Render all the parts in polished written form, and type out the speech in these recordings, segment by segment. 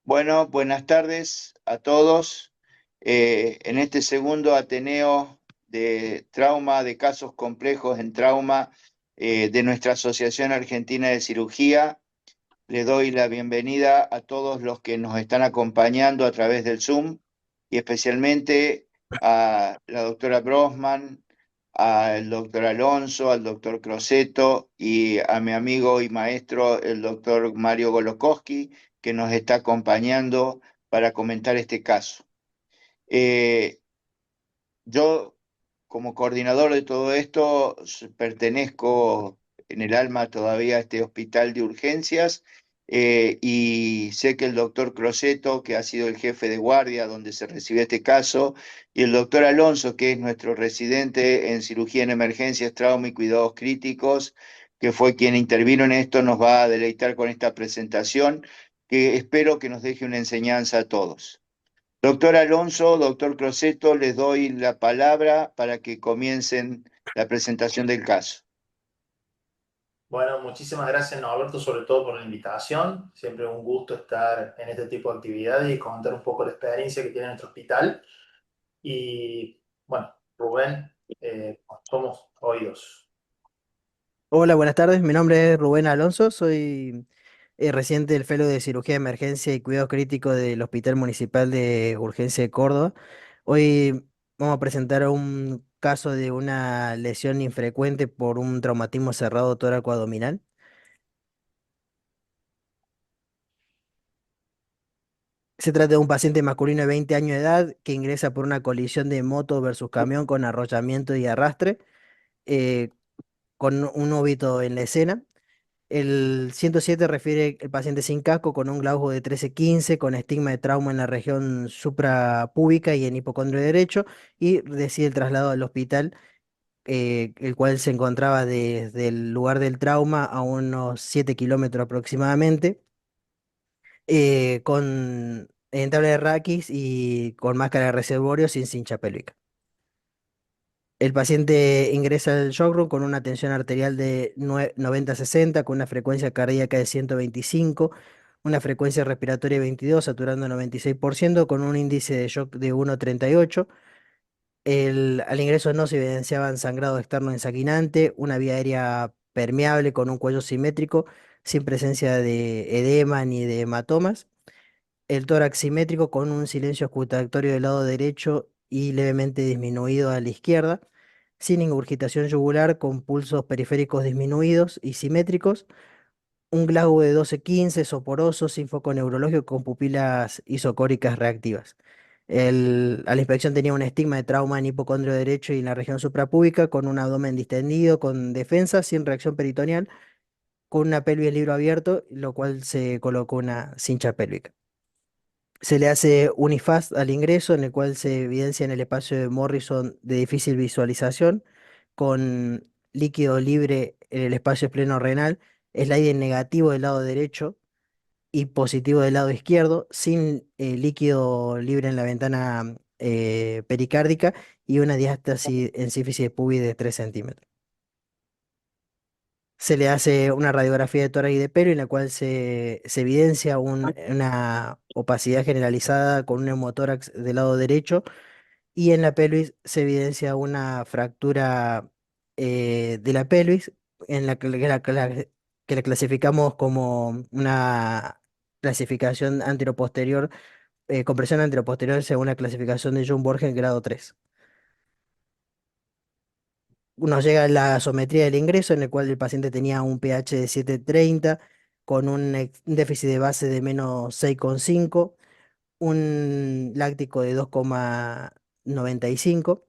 Bueno, buenas tardes a todos. En este segundo Ateneo de Trauma, de casos complejos en trauma de nuestra Asociación Argentina de Cirugía, le doy la bienvenida a todos los que nos están acompañando a través del Zoom y especialmente a la doctora Brosman, al doctor Alonso, al doctor Crosetto y a mi amigo y maestro, el doctor Mario Golokowski, que nos está acompañando para comentar este caso. Eh, yo, como coordinador de todo esto, pertenezco en el alma todavía a este hospital de urgencias y sé que el doctor Crosetto, que ha sido el jefe de guardia donde se recibió este caso, y el doctor Alonso, que es nuestro residente en cirugía en emergencias, trauma y cuidados críticos, que fue quien intervino en esto, nos va a deleitar con esta presentación que espero que nos deje una enseñanza a todos. Doctor Alonso, doctor Crosetto, les doy la palabra para que comiencen la presentación del caso. Bueno, muchísimas gracias, Norberto, sobre todo por la invitación. Siempre un gusto estar en este tipo de actividades y contar un poco la experiencia que tiene nuestro hospital. Y bueno, Rubén, somos oídos. Hola, buenas tardes. Mi nombre es Rubén Alonso. Soy residente del Fellow de Cirugía de Emergencia y Cuidado Crítico del Hospital Municipal de Urgencia de Córdoba. Hoy vamos a presentar un caso de una lesión infrecuente por un traumatismo cerrado tóraco-abdominal. Se trata de un paciente masculino de 20 años de edad que ingresa por una colisión de moto versus camión con arrollamiento y arrastre, eh, con un óbito en la escena. El 107 refiere el paciente sin casco con un glauco de 13-15 con estigma de trauma en la región suprapúbica y en hipocondrio derecho y decide el traslado al hospital, el cual se encontraba desde el lugar del trauma a unos 7 kilómetros aproximadamente, con en tabla de raquis y con máscara de reservorio sin cincha pélvica. El paciente ingresa al shock room con una tensión arterial de 90-60, con una frecuencia cardíaca de 125, una frecuencia respiratoria de 22, saturando 96%, con un índice de shock de 1,38. Al ingreso no se evidenciaban sangrado externo ensanguinante, una vía aérea permeable con un cuello simétrico, sin presencia de edema ni de hematomas. El tórax simétrico con un silencio auscultatorio del lado derecho y levemente disminuido a la izquierda, sin ingurgitación yugular, con pulsos periféricos disminuidos y simétricos, un glauco de 12-15 soporoso, sin foco neurológico, con pupilas isocóricas reactivas. A la inspección tenía un estigma de trauma en hipocondrio derecho y en la región suprapúbica, con un abdomen distendido, con defensa, sin reacción peritoneal, con una pelvis en libro abierto, lo cual se colocó una cincha pélvica. Se le hace un IFAST al ingreso, en el cual se evidencia en el espacio de Morrison de difícil visualización, con líquido libre en el espacio espleno renal, slide en negativo del lado derecho y positivo del lado izquierdo, sin líquido libre en la ventana pericárdica y una diástasis en sífisis de pubis de 3 centímetros. Se le hace una radiografía de tórax y de pelo en la cual se evidencia una opacidad generalizada con un neumotórax del lado derecho y en la pelvis se evidencia una fractura de la pelvis en la que la clasificamos como una clasificación anteroposterior, compresión anteroposterior según la clasificación de John Borgen grado 3. Nos llega la sometría del ingreso en el cual el paciente tenía un pH de 7,30 con un déficit de base de -6,5, un láctico de 2,95.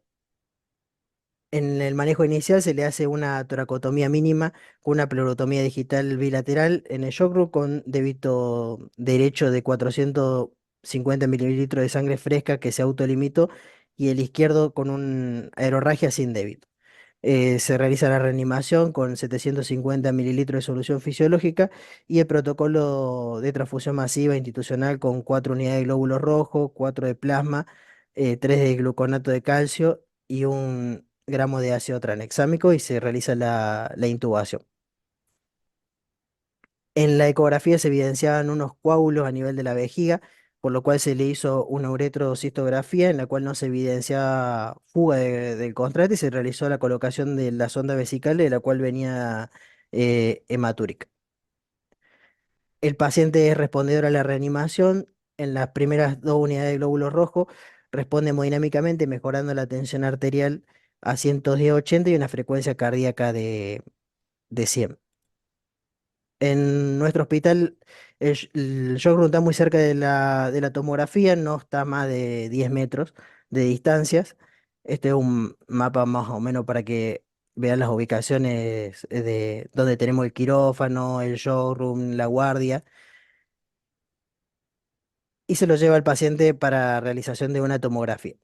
En el manejo inicial se le hace una toracotomía mínima con una pleurotomía digital bilateral en el shock room con débito derecho de 450 mililitros de sangre fresca que se autolimitó y el izquierdo con un aerorragia sin débito. Se realiza la reanimación con 750 mililitros de solución fisiológica y el protocolo de transfusión masiva institucional con 4 unidades de glóbulos rojos, 4 de plasma, 3 de gluconato de calcio y 1 gramo de ácido tranexámico y se realiza la intubación. En la ecografía se evidenciaban unos coágulos a nivel de la vejiga, por lo cual se le hizo una uretrocistografía en la cual no se evidenciaba fuga del contraste y se realizó la colocación de la sonda vesical de la cual venía hematúrica. El paciente es respondedor a la reanimación. En las primeras 2 unidades de glóbulo rojo responde hemodinámicamente, mejorando la tensión arterial a 110/80 y una frecuencia cardíaca de 100. En nuestro hospital el shock room está muy cerca de la tomografía, no está a más de 10 metros de distancias. Este es un mapa más o menos para que vean las ubicaciones de donde tenemos el quirófano, el shock room, la guardia, y se lo lleva al paciente para realización de una tomografía.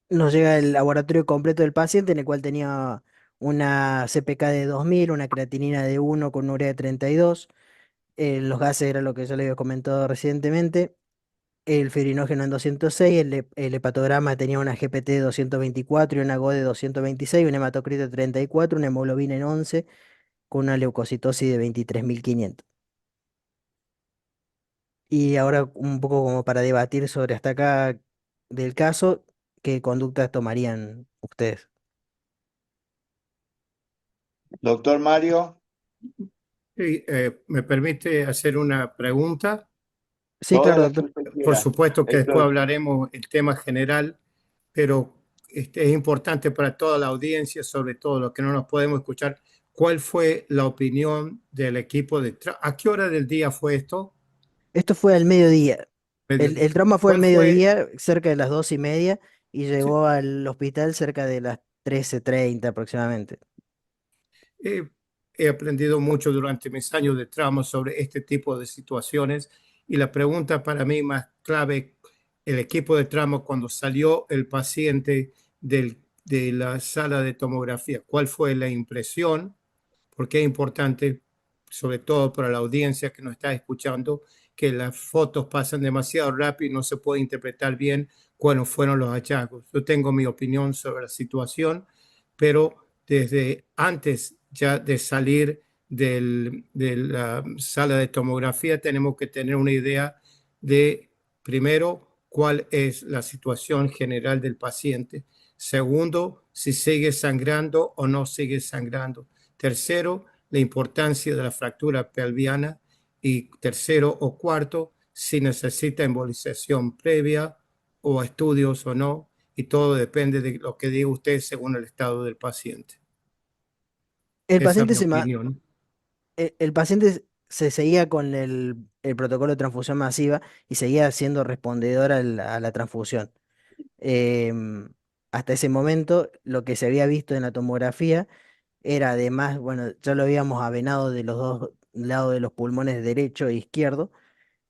Nos llega el laboratorio completo del paciente, en el cual tenía una CPK de 2000, una creatinina de 1 con urea de 32. Los gases era lo que yo le había comentado recientemente. El fibrinógeno en 206, el hepatograma tenía una GPT de 224 y una GO de 226, un hematocrito de 34, una hemoglobina en 11, con una leucocitosis de 23.500. Y ahora un poco como para debatir sobre hasta acá del caso, ¿qué conductas tomarían ustedes? Doctor Mario, Sí, ¿me permite hacer una pregunta? Sí, todas claro, las que doctor. usted Por quiera. supuesto que después Héctor, hablaremos el tema general, pero es importante para toda la audiencia, sobre todo los que no nos podemos escuchar, ¿cuál fue la opinión del equipo de ¿A qué hora del día fue esto? Esto fue al mediodía. Mediodía. El trauma fue al ¿Cuál fue? mediodía, cerca de las 2:30, y llegó al hospital cerca de las 13:30 aproximadamente. He, he aprendido mucho durante mis años de trauma sobre este tipo de situaciones y la pregunta para mí más clave, el equipo de trauma cuando salió el paciente de la sala de tomografía, ¿cuál fue la impresión? Porque es importante, sobre todo para la audiencia que nos está escuchando, que las fotos pasan demasiado rápido y no se puede interpretar bien cuáles fueron los hallazgos. Yo tengo mi opinión sobre la situación, pero desde antes ya de salir de la sala de tomografía tenemos que tener una idea de, primero, cuál es la situación general del paciente. Segundo, si sigue sangrando o no sigue sangrando. Tercero, la importancia de la fractura pelviana. Y tercero o cuarto, si necesita embolización previa o estudios o no, y todo depende de lo que diga usted según el estado del paciente. El Esa es paciente mi opinión. el paciente se seguía con el protocolo de transfusión masiva y seguía siendo respondedor a la transfusión. Em, Hasta ese momento, lo que se había visto en la tomografía era además, bueno, ya lo habíamos avenado de los dos lados de los pulmones derecho e izquierdo,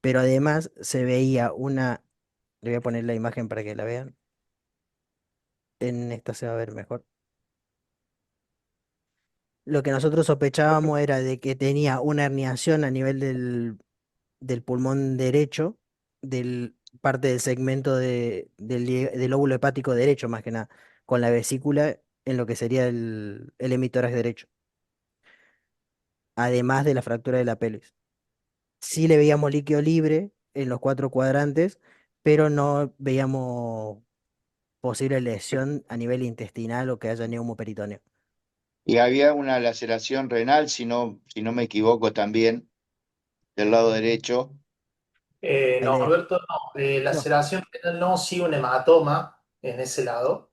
pero además se veía le voy a poner la imagen para que la vean, en esta se va a ver mejor. Lo que nosotros sospechábamos era de que tenía una herniación a nivel del pulmón derecho, del parte del segmento del lóbulo hepático derecho, más que nada, con la vesícula en lo que sería el hemitórax derecho, además de la fractura de la pelvis. Sí le veíamos líquido libre en los cuatro cuadrantes, pero no veíamos posible lesión a nivel intestinal o que haya neumoperitoneo. Y había una laceración renal, si no me equivoco también, del lado derecho. Ahí No, le- Alberto, no. no, Laceración renal no, sí un hematoma en ese lado.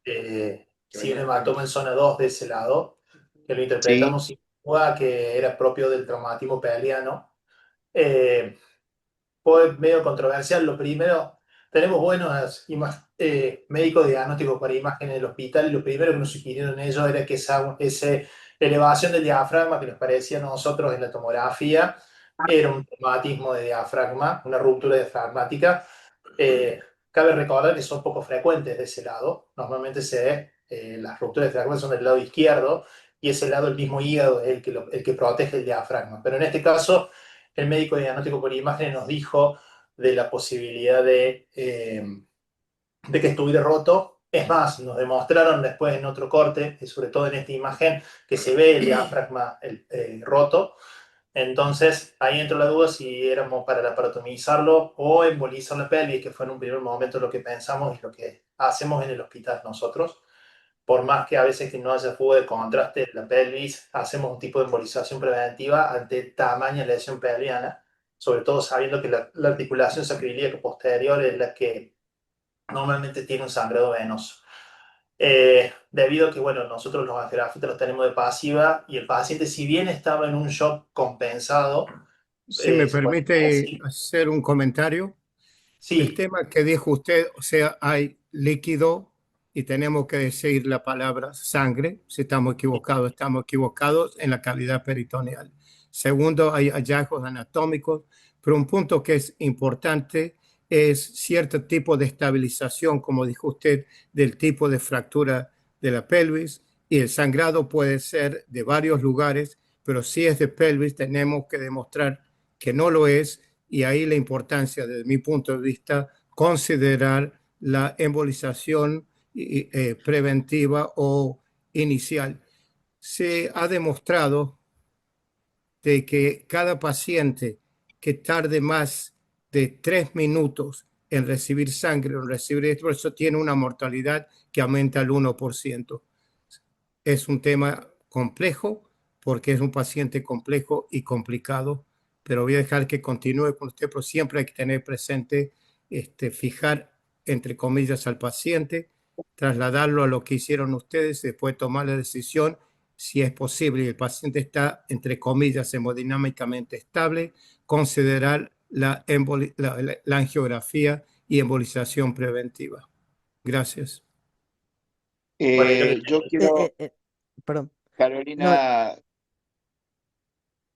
Sí un hematoma en zona 2 de ese lado, que lo Sí, interpretamos sin duda que era propio del traumatismo peliano. Eh, Fue medio controversial. Lo primero, tenemos buenos médicos diagnósticos para imagen en el hospital y lo primero que nos sugirieron ellos era que esa elevación del diafragma que nos parecía a nosotros en la tomografía era un traumatismo de diafragma, una ruptura diafragmática. Eh, Cabe recordar que son poco frecuentes de ese lado. Normalmente las rupturas de diafragma son del lado izquierdo y ese lado el mismo hígado es el que protege el diafragma. Pero en este caso el médico diagnóstico por imagen nos dijo de la posibilidad de que estuviera roto. Es más, nos demostraron después en otro corte, y sobre todo en esta imagen, que se ve el diafragma roto. Entonces, ahí entró la duda si éramos para laparotomizarlo o embolizar la pelvis, que fue en un primer momento lo que pensamos y lo que hacemos en el hospital nosotros. Por más que a veces que no haya fuga de contraste en la pelvis, hacemos un tipo de embolización preventiva ante tamaña lesión pelviana, sobre todo sabiendo que la articulación sacroiliaca posterior es la que normalmente tiene un sangrado venoso. Debido a que, bueno, nosotros los angiografistas los tenemos de pasiva y el paciente, si bien estaba en un shock compensado, Si me se puede permite decir, hacer un comentario, el sí, tema que dijo usted, o sea, hay líquido y tenemos que decir la palabra sangre. Si estamos equivocados en la cavidad peritoneal. Segundo, hay hallazgos anatómicos, pero un punto que es importante es cierto tipo de estabilización, como dijo usted, del tipo de fractura de la pelvis, y el sangrado puede ser de varios lugares, pero si es de pelvis tenemos que demostrar que no lo es, y ahí la importancia desde mi punto de vista considerar la embolización preventiva o inicial. Se ha demostrado de que cada paciente que tarde más de 3 minutos en recibir sangre o en recibir esto, eso tiene una mortalidad que aumenta al 1%. Es un tema complejo porque es un paciente complejo y complicado, pero voy a dejar que continúe con usted, pero siempre hay que tener presente, fijar entre comillas al paciente, trasladarlo a lo que hicieron ustedes, después tomar la decisión si es posible y el paciente está entre comillas hemodinámicamente estable, considerar la angiografía y embolización preventiva. Gracias. bueno, y lo que yo eh, quiero, eh, eh, perdón, no, Carolina,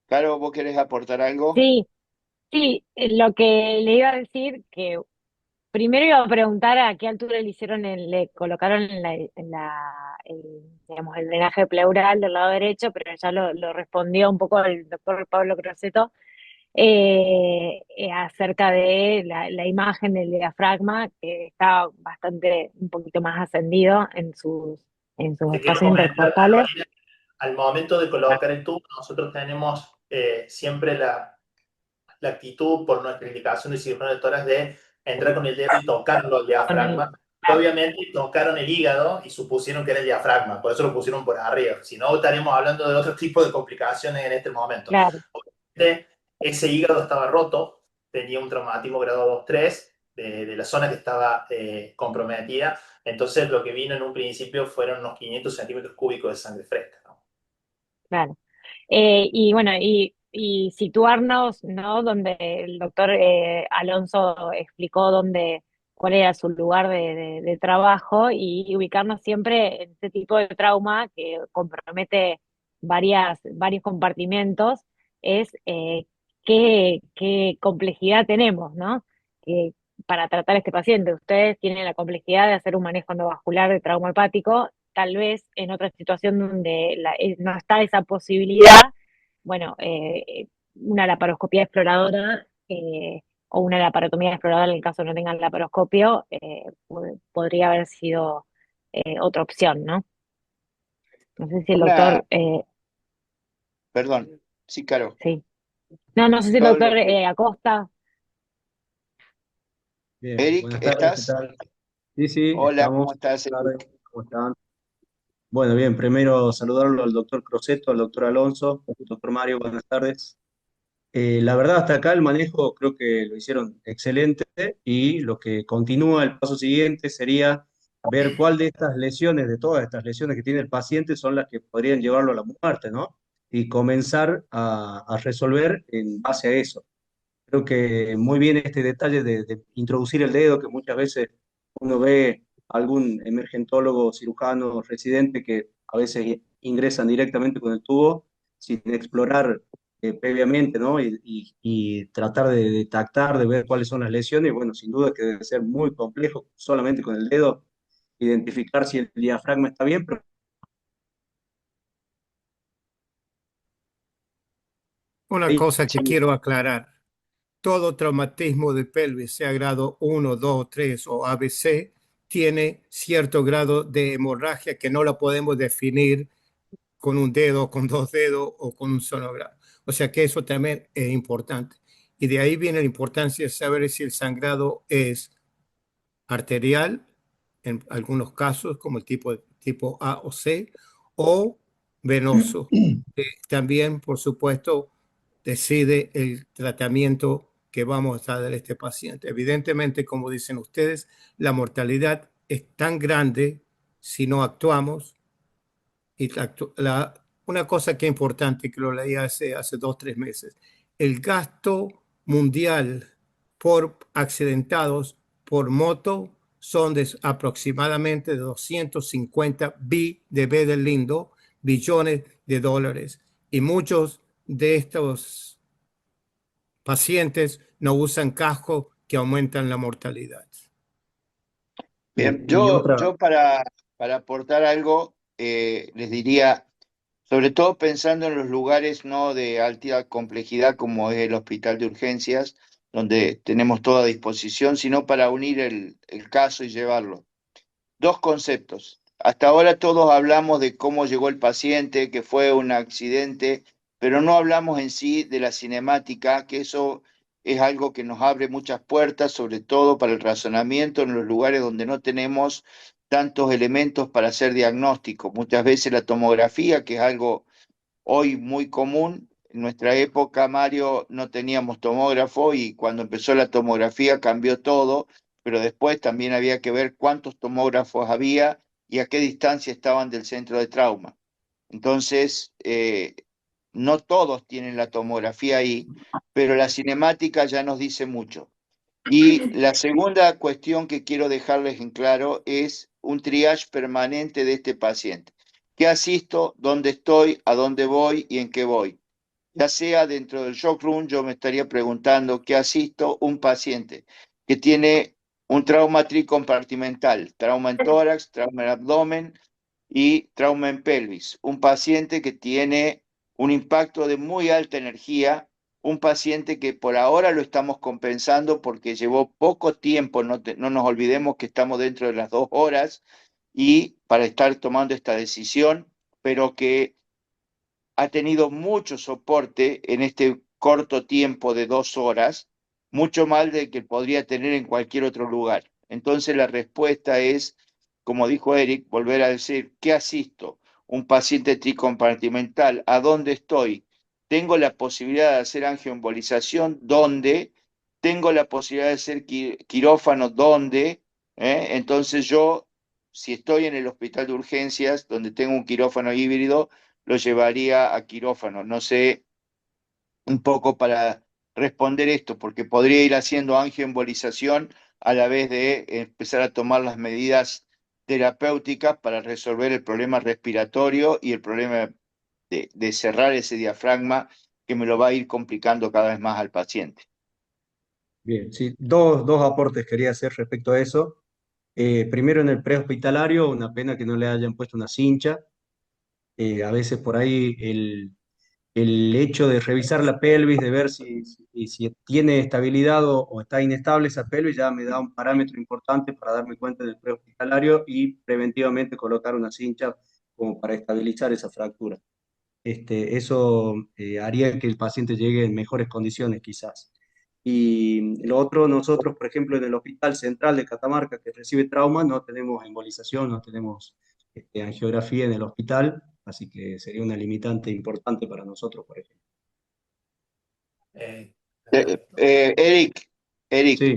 Caro, ¿vos querés aportar algo? Sí, sí, lo que le iba a decir, que primero iba a preguntar a qué altura le hicieron, le colocaron digamos, el drenaje pleural del lado derecho, pero ya lo respondió un poco el doctor Pablo Croceto, acerca de la imagen del diafragma, que está bastante, un poquito más ascendido en sus te quiero espacios comentar, intercostales. Carolina, al momento de colocar el tubo, nosotros tenemos siempre la actitud por nuestra indicación de cirujano de tórax de entrar con el dedo y tocarlo al Con el, diafragma. Obviamente tocaron el hígado y supusieron que era el diafragma, por eso lo pusieron por arriba. Si no, estaríamos hablando de otro tipo de complicaciones en este momento. claro, Obviamente, ese hígado estaba roto, tenía un traumatismo grado 2-3 de la zona que estaba comprometida. Entonces lo que vino en un principio fueron unos 500 centímetros cúbicos de sangre fresca, ¿no? Claro. Y bueno, y situarnos, ¿no? Donde el doctor Alonso explicó cuál era su lugar de trabajo y ubicarnos siempre en este tipo de trauma que compromete varios compartimentos, es qué complejidad tenemos, ¿no? Que para tratar a este paciente, ustedes tienen la complejidad de hacer un manejo endovascular de trauma hepático, tal vez en otra situación donde no está esa posibilidad, bueno, una laparoscopía exploradora o una laparotomía exploradora en el caso de no tengan laparoscopio, podría haber sido otra opción, ¿no? No sé si el Una, doctor, perdón, sí, Caro. sí. No, no sé si el Todo doctor lo que... Acosta, Bien, Eric, buenas tardes, ¿qué ¿estás? tal? Sí, sí, Hola, ¿cómo estamos. estás, Buenas tardes, Eric? ¿cómo están? Bueno, bien, primero saludarlo al doctor Crosetto, al doctor Alonso, doctor Mario, buenas tardes. La verdad, hasta acá el manejo creo que lo hicieron excelente y lo que continúa el paso siguiente sería ver cuál de estas lesiones, de todas estas lesiones que tiene el paciente, son las que podrían llevarlo a la muerte, ¿no? Y comenzar a resolver en base a eso. Creo que muy bien este detalle de introducir el dedo, que muchas veces uno ve algún emergentólogo, cirujano, residente que a veces ingresan directamente con el tubo sin explorar previamente, ¿no? Y tratar de detectar, de ver cuáles son las lesiones. Bueno, sin duda que debe ser muy complejo solamente con el dedo identificar si el diafragma está bien, pero Una ahí cosa que quiero aclarar. Todo traumatismo de pelvis, sea grado 1, 2, 3 o ABC, tiene cierto grado de hemorragia que no la podemos definir con un dedo, con dos dedos o con un sonograma. O sea que eso también es importante. Y de ahí viene la importancia de saber si el sangrado es arterial, en algunos casos, como el tipo A o C, o venoso. También, por supuesto, decide el tratamiento que vamos a dar a este paciente. Evidentemente, como dicen ustedes, la mortalidad es tan grande si no actuamos. Y una cosa que es importante, que lo leí hace 2 o 3 meses, el gasto mundial por accidentados por moto son de aproximadamente 250 de B del lindo, billones de dólares. Y muchos de estos pacientes no usan casco que aumentan la mortalidad. Bien, y yo para aportar algo, les diría, sobre todo pensando en los lugares no de alta complejidad como es el hospital de urgencias, donde tenemos toda disposición, sino para unir el caso y llevarlo. Dos conceptos. Hasta ahora todos hablamos de cómo llegó el paciente, que fue un accidente, pero no hablamos en sí de la cinemática, que eso es algo que nos abre muchas puertas, sobre todo para el razonamiento en los lugares donde no tenemos tantos elementos para hacer diagnóstico. Muchas veces la tomografía, que es algo hoy muy común. En nuestra época, Mario, no teníamos tomógrafo y cuando empezó la tomografía cambió todo, pero después también había que ver cuántos tomógrafos había y a qué distancia estaban del centro de trauma. Entonces, no todos tienen la tomografía ahí, pero la cinemática ya nos dice mucho. Y la segunda cuestión que quiero dejarles en claro es un triage permanente de este paciente. ¿Qué asisto? ¿Dónde estoy? ¿A dónde voy? ¿Y en qué voy? Ya sea dentro del shock room, yo me estaría preguntando qué asisto un paciente que tiene un trauma tricompartimental, trauma en tórax, trauma en abdomen y trauma en pelvis. Un paciente que tiene un impacto de muy alta energía, un paciente que por ahora lo estamos compensando porque llevó poco tiempo, no nos olvidemos que estamos dentro de las 2 horas y para estar tomando esta decisión, pero que ha tenido mucho soporte en este corto tiempo de 2 horas, mucho más del que podría tener en cualquier otro lugar. Entonces la respuesta es, como dijo Eric, volver a decir, ¿qué asisto? Un paciente tricompartimental, ¿a dónde estoy? ¿Tengo la posibilidad de hacer angioembolización? ¿Dónde? tengo la posibilidad de hacer quirófano donde, entonces yo, si estoy en el hospital de urgencias, donde tengo un quirófano híbrido, lo llevaría a quirófano. No sé, un poco para responder esto, porque podría ir haciendo angioembolización a la vez de empezar a tomar las medidas terapéuticas para resolver el problema respiratorio y el problema de cerrar ese diafragma que me lo va a ir complicando cada vez más al paciente. Bien, sí, dos aportes quería hacer respecto a eso. Primero, en el prehospitalario, una pena que no le hayan puesto una cincha. A veces por ahí el hecho de revisar la pelvis, de ver si tiene estabilidad o está inestable esa pelvis, ya me da un parámetro importante para darme cuenta del prehospitalario y preventivamente colocar una cincha como para estabilizar esa fractura. Eso haría que el paciente llegue en mejores condiciones quizás. Y lo otro, nosotros, por ejemplo, en el Hospital Central de Catamarca, que recibe trauma, no tenemos embolización, no tenemos angiografía en el hospital, así que sería una limitante importante para nosotros, por ejemplo. Perfecto. Eric, Sí,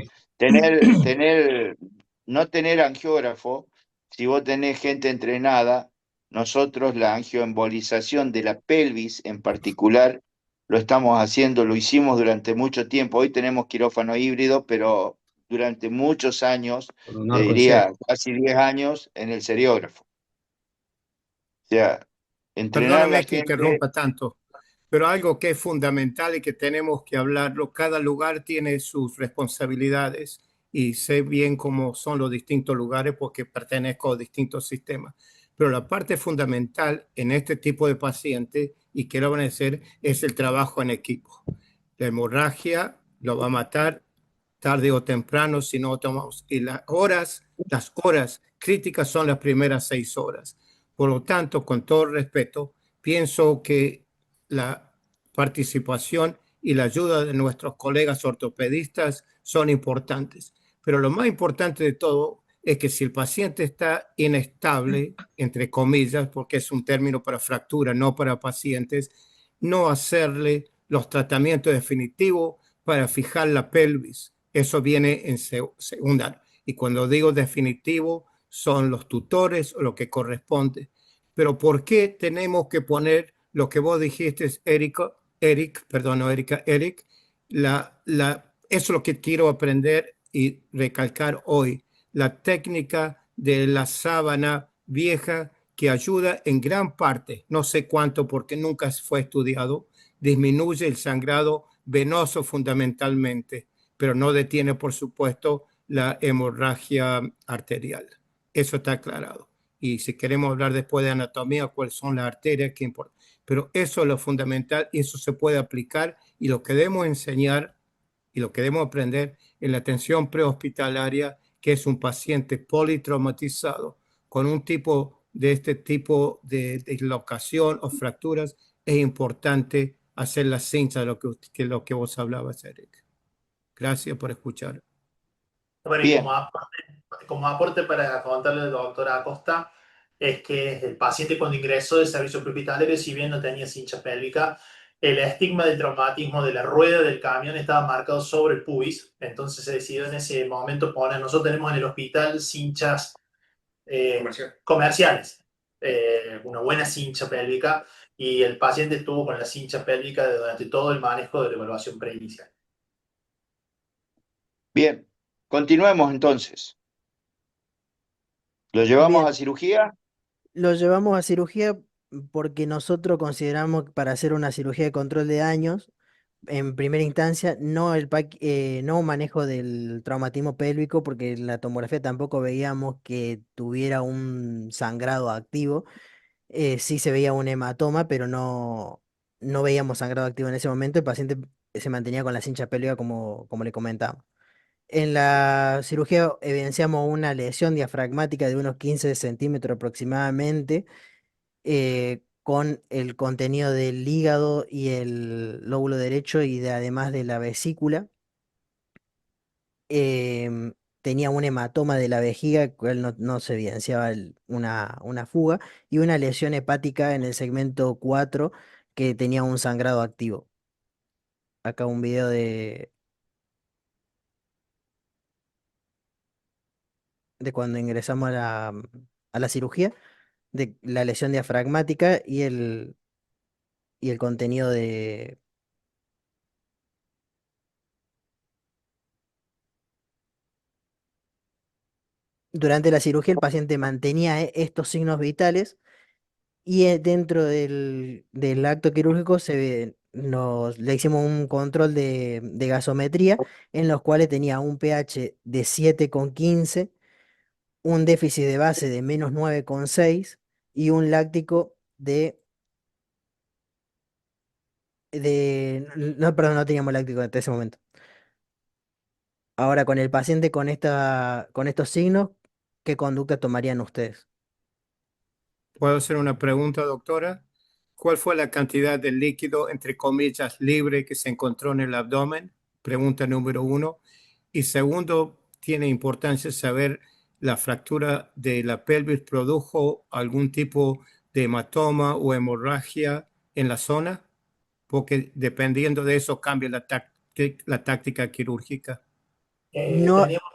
no tener angiógrafo, si vos tenés gente entrenada, nosotros la angioembolización de la pelvis en particular lo estamos haciendo, lo hicimos durante mucho tiempo. Hoy tenemos quirófano híbrido, pero durante muchos años, con un te arco en diría seco. casi 10 años, en el seriógrafo. O sea, entrenar a la Perdóname que gente. interrumpa tanto, pero algo que es fundamental y que tenemos que hablarlo, cada lugar tiene sus responsabilidades y sé bien cómo son los distintos lugares porque pertenezco a distintos sistemas. Pero la parte fundamental en este tipo de pacientes, y quiero agradecer, es el trabajo en equipo. La hemorragia lo va a matar tarde o temprano si no tomamos. Y las horas críticas son las primeras 6 horas. Por lo tanto, con todo respeto, pienso que la participación y la ayuda de nuestros colegas ortopedistas son importantes. Pero lo más importante de todo es que si el paciente está inestable, entre comillas, porque es un término para fractura, no para pacientes, no hacerle los tratamientos definitivos para fijar la pelvis. Eso viene en secundario. Y cuando digo definitivo, son los tutores o lo que corresponde. Pero ¿por qué tenemos que poner lo que vos dijiste, Eric? Eso es lo que quiero aprender y recalcar hoy. La técnica de la sábana vieja que ayuda en gran parte, no sé cuánto porque nunca fue estudiado, disminuye el sangrado venoso fundamentalmente, pero no detiene, por supuesto, la hemorragia arterial. Eso está aclarado. Y si queremos hablar después de anatomía, cuáles son las arterias, qué importa. Pero eso es lo fundamental y eso se puede aplicar y lo que debemos enseñar y lo que debemos aprender en la atención prehospitalaria, que es un paciente politraumatizado con un este tipo de dislocación o fracturas, es importante hacer la cincha de lo que vos hablabas, Eric. Gracias por escuchar. Bueno, y Bien, como aporte para contarle al doctor Acosta, es que el paciente cuando ingresó de servicio prehospitalario, si bien no tenía cincha pélvica, el estigma del traumatismo de la rueda del camión estaba marcado sobre el pubis, entonces se decidió en ese momento poner, nosotros tenemos en el hospital cinchas comerciales, una buena cincha pélvica, y el paciente estuvo con la cincha pélvica durante todo el manejo de la evaluación preinicial. bien. Continuemos entonces. ¿Lo llevamos a Bien, cirugía? lo llevamos a cirugía porque nosotros consideramos que para hacer una cirugía de control de daños, en primera instancia, no manejo del traumatismo pélvico, porque en la tomografía tampoco veíamos que tuviera un sangrado activo. Sí se veía un hematoma, pero no veíamos sangrado activo en ese momento. El paciente se mantenía con la cincha pélvica como le comentaba. En la cirugía evidenciamos una lesión diafragmática de unos 15 centímetros aproximadamente, con el contenido del hígado y el lóbulo derecho además de la vesícula. Tenía un hematoma de la vejiga, cual no se evidenciaba una fuga, y una lesión hepática en el segmento 4 que tenía un sangrado activo. Acá un video de cuando ingresamos a la cirugía, de la lesión diafragmática y el contenido de... Durante la cirugía el paciente mantenía estos signos vitales y dentro del acto quirúrgico le hicimos un control de gasometría en los cuales tenía un pH de 7,15, un déficit de base de -9,6 y un láctico no, perdón, no teníamos láctico hasta ese momento. Ahora, con el paciente con estos signos, ¿qué conducta tomarían ustedes? ¿Puedo hacer una pregunta, doctora? ¿Cuál fue la cantidad de líquido, entre comillas, libre que se encontró en el abdomen? Pregunta número uno. Y segundo, ¿tiene importancia saber la fractura de la pelvis produjo algún tipo de hematoma o hemorragia en la zona? Porque dependiendo de eso cambia la táctica quirúrgica. No, Teníamos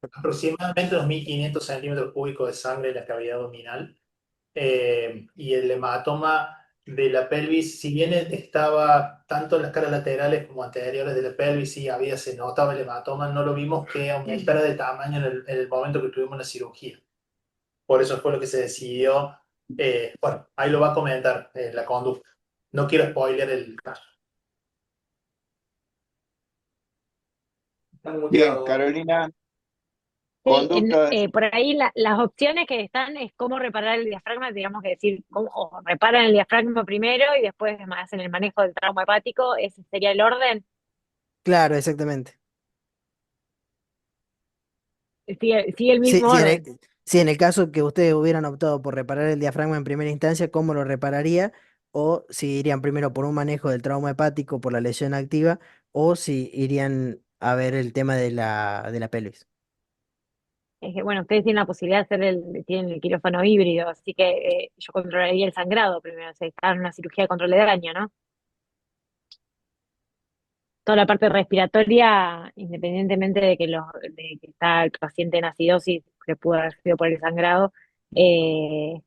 aproximadamente 2.500 centímetros cúbicos de sangre en la cavidad abdominal. Y el hematoma de la pelvis, si bien estaba tanto en las caras laterales como anteriores de la pelvis, sí se notaba el hematoma, no lo vimos que aumentara de tamaño en el momento que tuvimos la cirugía. Por eso fue lo que se decidió. Bueno, ahí lo va a comentar la conducta. No quiero spoiler el caso. Está Bien, muteado. Carolina, Sí, conducta. por ahí las opciones que están es cómo reparar el diafragma, digamos que decir, o reparan el diafragma primero y después hacen el manejo del trauma hepático, ese sería el orden. claro, exactamente. Sigue el Sí, mismo orden. sí, en el caso que ustedes hubieran optado por reparar el diafragma en primera instancia, ¿cómo lo repararía? O si irían primero por un manejo del trauma hepático por la lesión activa, o si irían a ver el tema de la pelvis. Es que, bueno, ustedes tienen la posibilidad de tienen el quirófano híbrido, así que yo controlaría el sangrado primero, o sea, está en una cirugía de control de daño, ¿no? Toda la parte respiratoria, independientemente de que está el paciente en acidosis, que pudo haber sido por el sangrado, eh,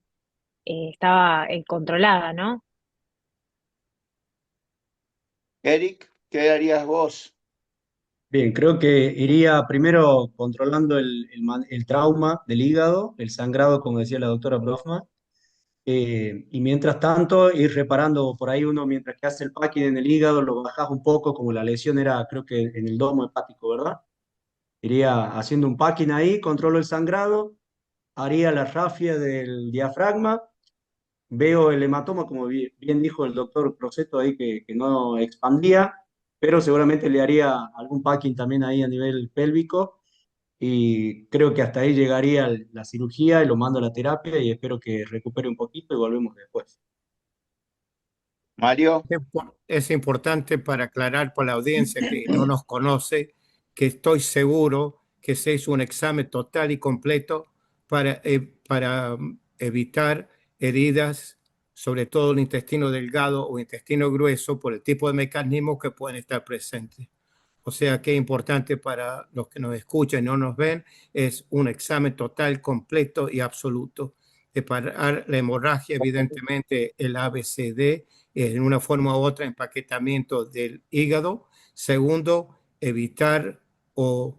estaba controlada, ¿no? Eric, ¿qué harías vos? Bien, creo que iría primero controlando el trauma del hígado, el sangrado, como decía la doctora Brofman, y mientras tanto ir reparando por ahí uno, mientras que hace el packing en el hígado, lo bajás un poco, como la lesión era, creo que en el domo hepático, ¿verdad? Iría haciendo un packing ahí, controlo el sangrado, haría la rafia del diafragma, veo el hematoma, como bien dijo el doctor Croceto ahí, que no expandía, pero seguramente le haría algún packing también ahí a nivel pélvico y creo que hasta ahí llegaría la cirugía y lo mando a la terapia y espero que recupere un poquito y volvemos después. Mario, Es importante para aclarar para la audiencia que no nos conoce, que estoy seguro que se hizo un examen total y completo para evitar heridas, sobre todo el intestino delgado o intestino grueso, por el tipo de mecanismos que pueden estar presentes. O sea que es importante para los que nos escuchan y no nos ven, es un examen total, completo y absoluto. De parar la hemorragia, evidentemente el ABCD, en una forma u otra, empaquetamiento del hígado. Segundo, evitar o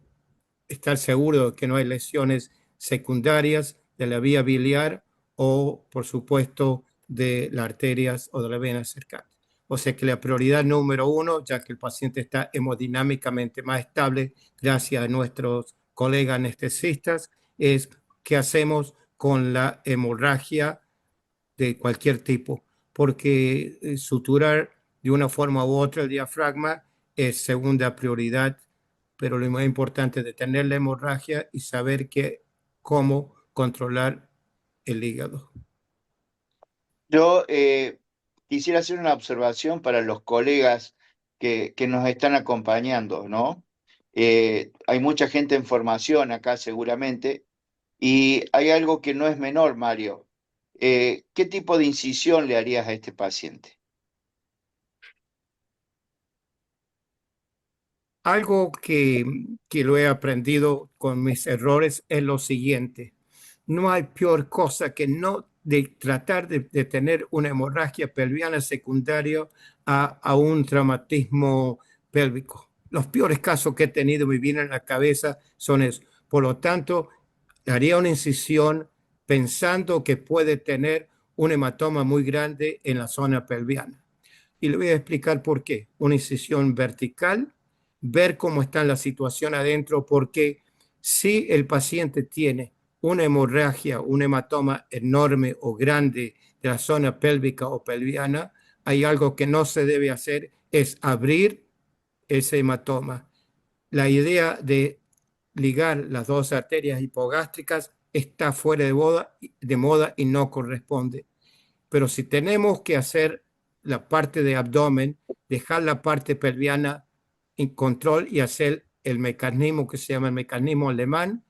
estar seguro de que no hay lesiones secundarias de la vía biliar o, por supuesto, de las arterias o de la vena cercana. O sea que la prioridad número uno, ya que el paciente está hemodinámicamente más estable gracias a nuestros colegas anestesistas, es qué hacemos con la hemorragia de cualquier tipo, porque suturar de una forma u otra el diafragma es segunda prioridad, pero lo más importante es detener la hemorragia y saber cómo controlar el hígado. yo quisiera hacer una observación para los colegas que nos están acompañando, ¿no? Hay mucha gente en formación acá seguramente, y hay algo que no es menor, Mario. ¿Qué tipo de incisión le harías a este paciente? Algo que lo he aprendido con mis errores es lo siguiente. No hay peor cosa que no de tratar de tener una hemorragia pelviana secundaria a un traumatismo pélvico. Los peores casos que he tenido me vienen a la cabeza son esos. Por lo tanto, haría una incisión pensando que puede tener un hematoma muy grande en la zona pelviana. Y le voy a explicar por qué. Una incisión vertical, ver cómo está la situación adentro, porque si el paciente tiene una hemorragia, un hematoma enorme o grande de la zona pélvica o pelviana, hay algo que no se debe hacer, es abrir ese hematoma. La idea de ligar las dos arterias hipogástricas está fuera de moda y no corresponde. Pero si tenemos que hacer la parte de abdomen, dejar la parte pelviana en control y hacer el mecanismo que se llama el mecanismo alemán,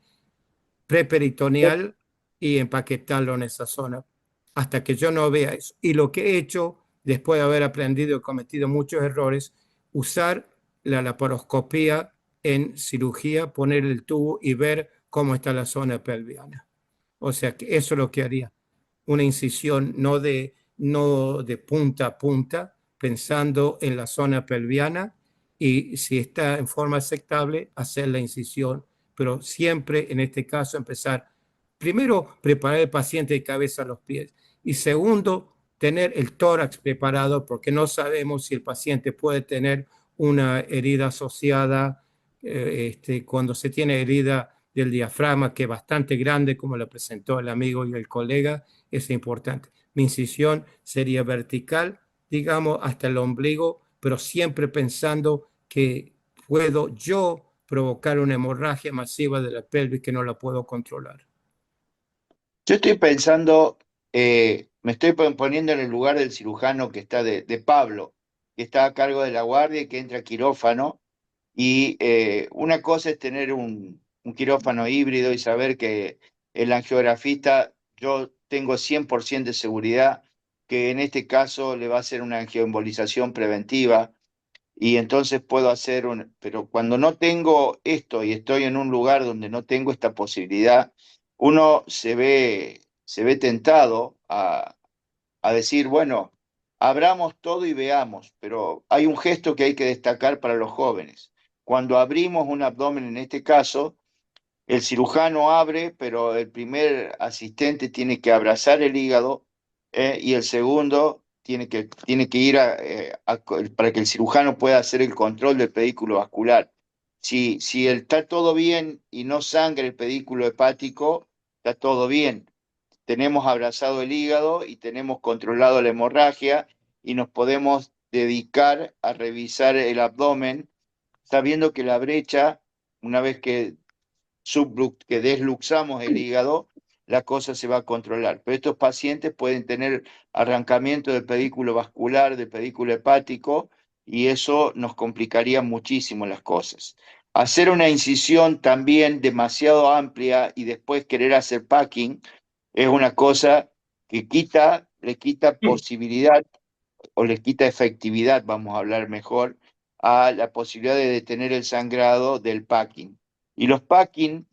preperitoneal, y empaquetarlo en esa zona hasta que yo no vea eso. Y lo que he hecho, después de haber aprendido y cometido muchos errores, usar la laparoscopía en cirugía, poner el tubo y ver cómo está la zona pelviana. O sea que eso es lo que haría. Una incisión no de punta a punta, pensando en la zona pelviana, y si está en forma aceptable, hacer la incisión, pero siempre en este caso empezar, primero, preparar el paciente de cabeza a los pies, y segundo, tener el tórax preparado, porque no sabemos si el paciente puede tener una herida asociada, cuando se tiene herida del diafragma, que es bastante grande, como lo presentó el amigo y el colega, es importante. Mi incisión sería vertical, digamos, hasta el ombligo, pero siempre pensando que puedo yo provocar una hemorragia masiva de la pelvis que no la puedo controlar. Yo estoy pensando, me estoy poniendo en el lugar del cirujano que está de Pablo, que está a cargo de la guardia y que entra a quirófano. Y una cosa es tener un quirófano híbrido y saber que el angiografista, yo tengo 100% de seguridad que en este caso le va a hacer una angioembolización preventiva y entonces puedo hacer pero cuando no tengo esto y estoy en un lugar donde no tengo esta posibilidad, uno se ve tentado a decir, bueno, abramos todo y veamos, pero hay un gesto que hay que destacar para los jóvenes. Cuando abrimos un abdomen, en este caso, el cirujano abre, pero el primer asistente tiene que abrazar el hígado, y el segundo tiene que ir para que el cirujano pueda hacer el control del pedículo vascular. Si está todo bien y no sangra el pedículo hepático, está todo bien. Tenemos abrazado el hígado y tenemos controlado la hemorragia y nos podemos dedicar a revisar el abdomen, sabiendo que la brecha, una vez que desluxamos el hígado, la cosa se va a controlar. Pero estos pacientes pueden tener arrancamiento del pedículo vascular, del pedículo hepático, y eso nos complicaría muchísimo las cosas. Hacer una incisión también demasiado amplia y después querer hacer packing es una cosa que le quita posibilidad o le quita efectividad, vamos a hablar mejor, a la posibilidad de detener el sangrado del packing. Y los packing,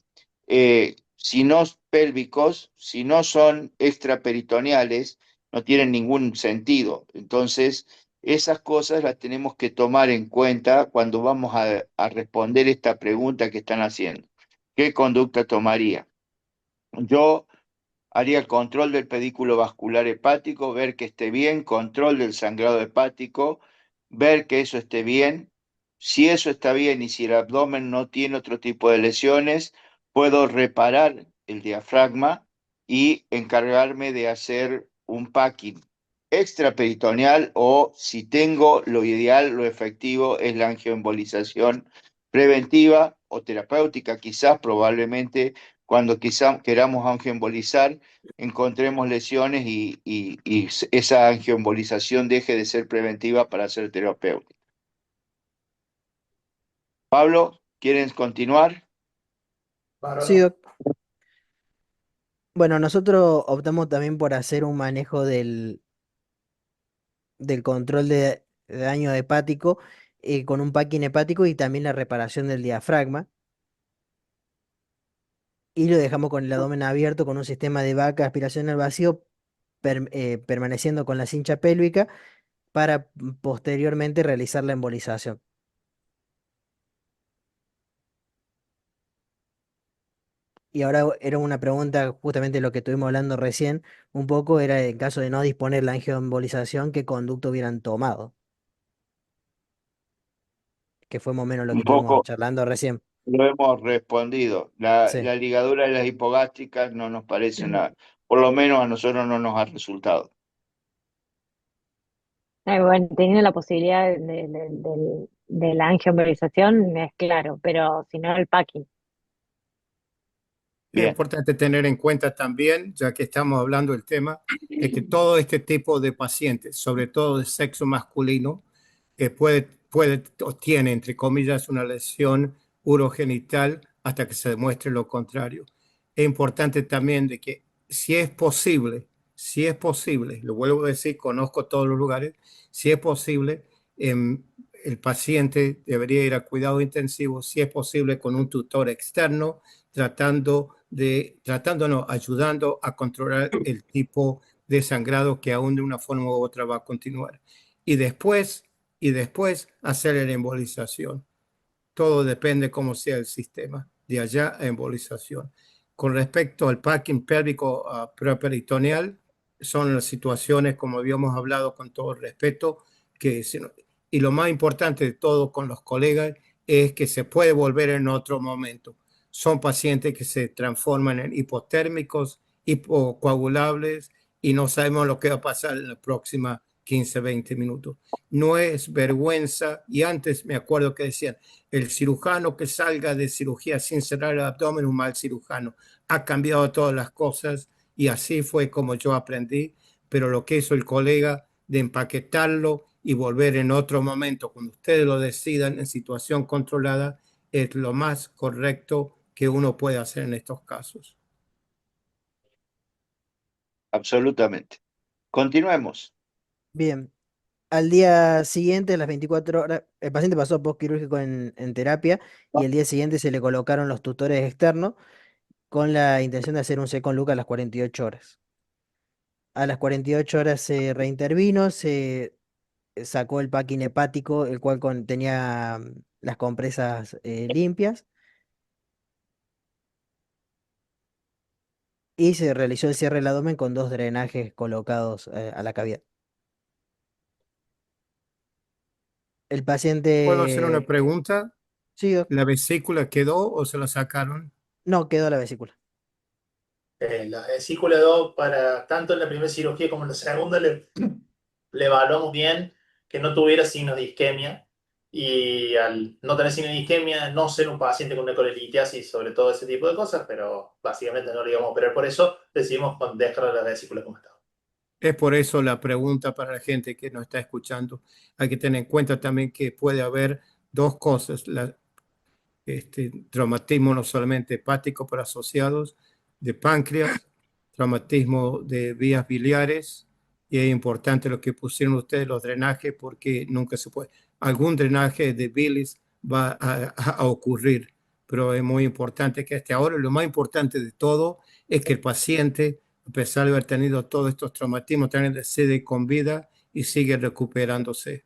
si no pélvicos, si no son extraperitoneales, no tienen ningún sentido. Entonces, esas cosas las tenemos que tomar en cuenta cuando vamos a responder esta pregunta que están haciendo. ¿Qué conducta tomaría? Yo haría el control del pedículo vascular hepático, ver que esté bien, control del sangrado hepático, ver que eso esté bien. Si eso está bien y si el abdomen no tiene otro tipo de lesiones, puedo reparar el diafragma y encargarme de hacer un packing extraperitoneal, o si tengo lo ideal, lo efectivo es la angioembolización preventiva o terapéutica, quizás probablemente cuando quizás queramos angioembolizar, encontremos lesiones y esa angioembolización deje de ser preventiva para ser terapéutica. Pablo, ¿quieren continuar? Sí, Bárbaro. doc. Bueno, nosotros optamos también por hacer un manejo del control de daño hepático con un packing hepático y también la reparación del diafragma. Y lo dejamos con el abdomen abierto con un sistema de vaca, aspiración al vacío, permaneciendo con la cincha pélvica para posteriormente realizar la embolización. Y ahora era una pregunta, justamente lo que estuvimos hablando recién, un poco era en caso de no disponer la angioembolización, ¿qué conducto hubieran tomado? Que fue más o menos lo que Un estuvimos poco charlando recién. lo hemos respondido. La, Sí. la ligadura de las hipogástricas no nos parece una, por lo menos a nosotros no nos ha resultado. Bueno, teniendo la posibilidad de la angioembolización, es claro, pero si no, el packing. Es Bien, importante tener en cuenta también, ya que estamos hablando del tema, es que todo este tipo de pacientes, sobre todo de sexo masculino, puede o tiene, entre comillas, una lesión urogenital hasta que se demuestre lo contrario. Es importante también de que si es posible, lo vuelvo a decir, conozco todos los lugares, si es posible, em, el paciente debería ir a cuidado intensivo, si es posible, con un tutor externo, no, ayudando a controlar el tipo de sangrado que aún de una forma u otra va a continuar. Y después, y después hacer la embolización. Todo depende cómo sea el sistema, de allá a embolización. Con respecto al packing pélvico preperitoneal, son las situaciones, como habíamos hablado con todo respeto, y lo más importante de todo con los colegas es que se puede volver en otro momento. Son pacientes que se transforman en hipotérmicos, hipocoagulables, y no sabemos lo que va a pasar en la próxima 15, 20 minutos. No es vergüenza, y antes me acuerdo que decían, el cirujano que salga de cirugía sin cerrar el abdomen, un mal cirujano. Ha cambiado todas las cosas y así fue como yo aprendí, pero lo que hizo el colega de empaquetarlo y volver en otro momento, cuando ustedes lo decidan en situación controlada, es lo más correcto que uno puede hacer en estos casos. absolutamente. Continuemos. Bien. Al día siguiente, a las 24 horas, el paciente pasó postquirúrgico en terapia y el día siguiente se le colocaron los tutores externos con la intención de hacer un second look a las 48 horas. A las 48 horas se reintervino, se sacó el packing hepático, el cual tenía las compresas limpias, y se realizó el cierre del abdomen con dos drenajes colocados a la cavidad. El ¿Puedo hacer una paciente, pregunta? sí, ¿La vesícula quedó o se la sacaron? no quedó la vesícula. La vesícula 2, para tanto en la primera cirugía como en la segunda, le evaluamos bien que no tuviera signos de isquemia. Y al no tener signos de isquemia, no ser un paciente con una colelitiasis, sobre todo ese tipo de cosas, pero básicamente no le íbamos a operar por eso, decidimos dejar la vesícula como estaba. Es por eso la pregunta para la gente que nos está escuchando. Hay que tener en cuenta también que puede haber dos cosas, traumatismo no solamente hepático, pero asociados de páncreas, traumatismo de vías biliares, y es importante lo que pusieron ustedes, los drenajes, porque nunca se puede. Algún drenaje de bilis va a ocurrir, pero es muy importante que hasta ahora, lo más importante de todo es que el paciente, a pesar de haber tenido todos estos traumatismos, también decide con vida y sigue recuperándose.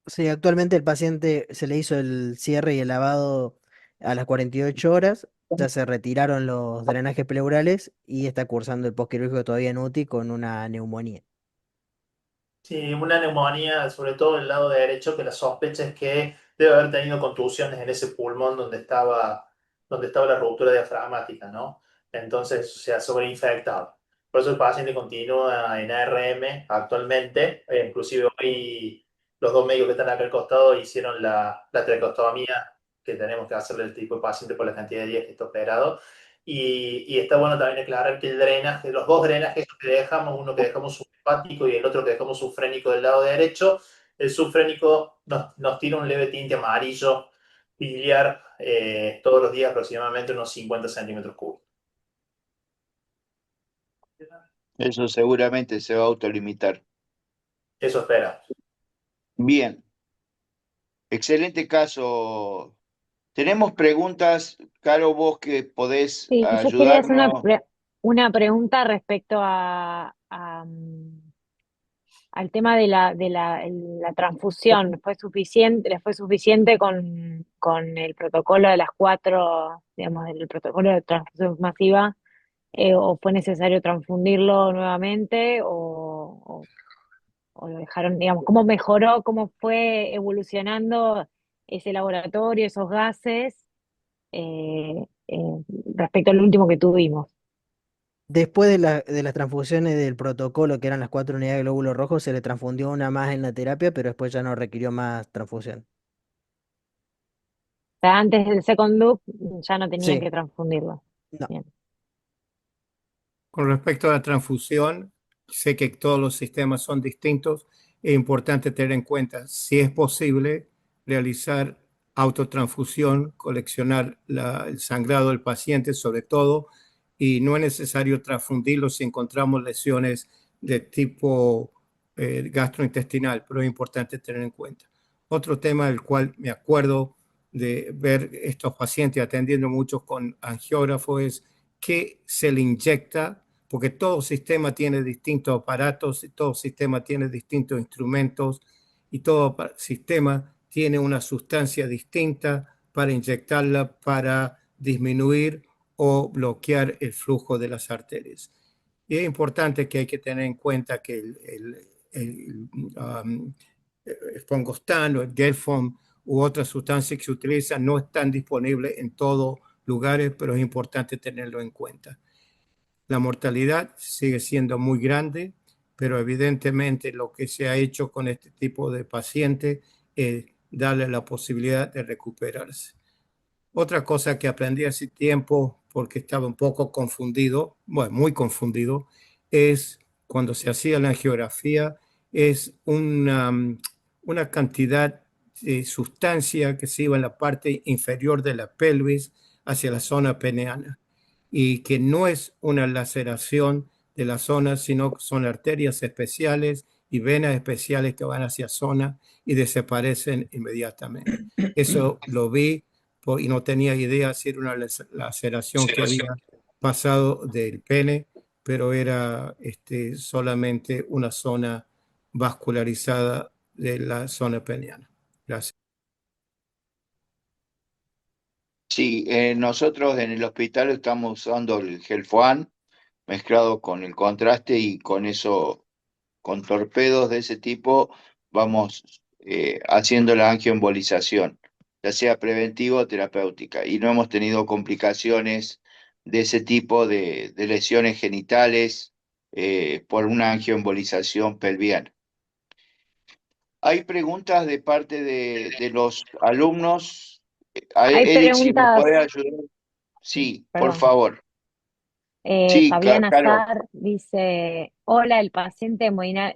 Sí, actualmente el paciente se le hizo el cierre y el lavado a las 48 horas, ya se retiraron los drenajes pleurales y está cursando el postquirúrgico todavía en UTI con una neumonía. Sí, una neumonía, sobre todo en el lado derecho, que la sospecha es que debe haber tenido contusiones en ese pulmón donde estaba la ruptura diafragmática, ¿no? Entonces se ha sobreinfectado. Por eso el paciente continúa en ARM actualmente. Inclusive hoy los dos médicos que están acá al costado hicieron la traqueostomía que tenemos que hacerle al tipo de paciente por la cantidad de días que está operado. Y está bueno también aclarar que el drenaje, los dos drenajes que dejamos, uno que dejamos subhepático y el otro que dejamos subfrénico del lado derecho, el subfrénico nos tira un leve tinte amarillo biliar todos los días, aproximadamente unos 50 centímetros cúbicos. Eso seguramente se va a autolimitar. Eso esperamos. Bien, excelente caso. Tenemos preguntas, Caro, vos que podés Sí, yo quería hacer ayudarnos. una pregunta respecto al tema de la transfusión. ¿Les fue suficiente con el protocolo de las cuatro, digamos, el protocolo de transfusión masiva? ¿O fue necesario transfundirlo nuevamente? ¿O lo dejaron, digamos, cómo mejoró, cómo fue evolucionando ese laboratorio, esos gases, eh, eh, respecto al último que tuvimos? Después de las transfusiones del protocolo, que eran las 4 unidades de glóbulos rojos, se le transfundió una más en la terapia, pero después ya no requirió más transfusión. O sea, antes del second loop ya no tenían Sí, que transfundirlo. no. Bien. Con respecto a la transfusión, sé que todos los sistemas son distintos. Es importante tener en cuenta si es posible realizar autotransfusión, coleccionar el sangrado del paciente sobre todo, y no es necesario transfundirlo si encontramos lesiones de tipo gastrointestinal, pero es importante tener en cuenta. Otro tema del cual me acuerdo de ver estos pacientes atendiendo muchos con angiógrafo es qué se le inyecta, porque todo sistema tiene distintos aparatos y todo sistema tiene distintos instrumentos y todo sistema tiene una sustancia distinta para inyectarla para disminuir o bloquear el flujo de las arterias. Y es importante que hay que tener en cuenta que el Fongostan o el Gelfond u otras sustancias que se utilizan no están disponibles en todos lugares, pero es importante tenerlo en cuenta. La mortalidad sigue siendo muy grande, pero evidentemente lo que se ha hecho con este tipo de pacientes es darle la posibilidad de recuperarse. Otra cosa que aprendí hace tiempo, porque estaba un poco confundido, bueno, muy confundido, es cuando se hacía la angiografía, es una cantidad de sustancia que se iba en la parte inferior de la pelvis hacia la zona peneana y que no es una laceración de la zona, sino que son arterias especiales y venas especiales que van hacia zona y desaparecen inmediatamente. Eso lo vi y no tenía idea si era una laceración que había pasado del pene, pero era solamente una zona vascularizada de la zona peneana. Gracias. Sí, nosotros en el hospital estamos usando el Gelfoan mezclado con el contraste y con eso, con torpedos de ese tipo, vamos haciendo la angioembolización, ya sea preventiva o terapéutica, y no hemos tenido complicaciones de ese tipo de lesiones genitales por una angioembolización pelviana. Hay preguntas de parte de los alumnos. Hay Edith, si me preguntas, puede ayudar. Sí, por perdón. favor. Sí, Fabián Caro. Azar dice, hola, el paciente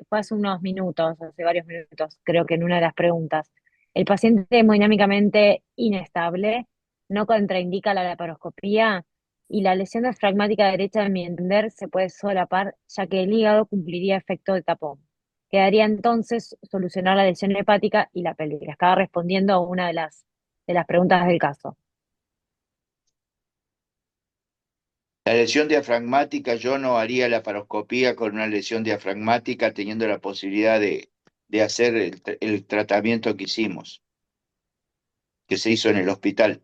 fue hace unos minutos, hace varios minutos, creo que en una de las preguntas. El paciente hemodinámicamente inestable no contraindica la laparoscopía y la lesión diafragmática derecha, a mi entender, se puede solapar, ya que el hígado cumpliría efecto de tapón. Quedaría entonces solucionar la lesión hepática y la pélvica. Estaba respondiendo a una de las preguntas del caso. La lesión diafragmática, yo no haría la laparoscopía con una lesión diafragmática teniendo la posibilidad de hacer el tratamiento que hicimos, que se hizo en el hospital.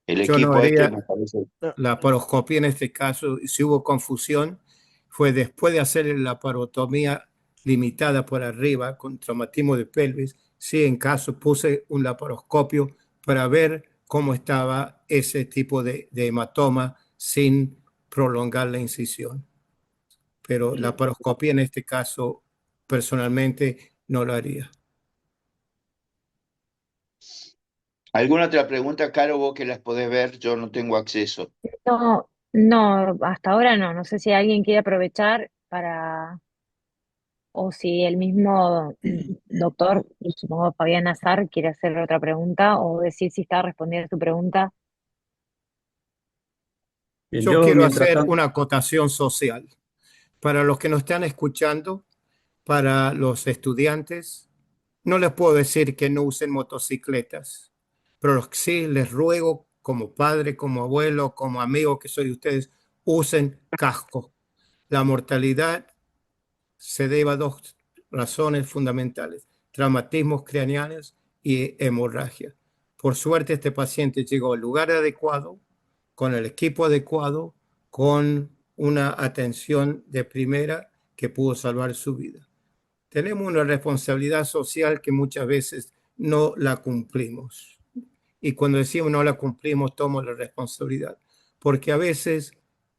El Yo no equipo este haría me parece. No. la laparoscopía en este caso, si hubo confusión, fue después de hacer la laparotomía limitada por arriba con traumatismo de pelvis, sí en caso puse un laparoscopio para ver cómo estaba ese tipo de hematoma sin prolongar la incisión. Pero la Bien. laparoscopía en este caso personalmente no lo haría. ¿Alguna otra pregunta, Caro, vos que las podés ver? Yo no tengo acceso. No, no, hasta ahora no. No sé si alguien quiere aprovechar o si el mismo doctor, supongo Fabián Nazar, quiere hacer otra pregunta o decir si está respondiendo a su pregunta. Bien, Yo yo quiero mientras hacer tanto, una acotación social. Para los que nos están escuchando, para los estudiantes. No les puedo decir que no usen motocicletas, pero sí les ruego como padre, como abuelo, como amigo que soy de ustedes, usen casco. La mortalidad se debe a dos razones fundamentales: traumatismos craneales y hemorragia. Por suerte, este paciente llegó al lugar adecuado, con el equipo adecuado, con una atención de primera que pudo salvar su vida. Tenemos una responsabilidad social que muchas veces no la cumplimos. Y cuando decimos no la cumplimos, tomo la responsabilidad, porque a veces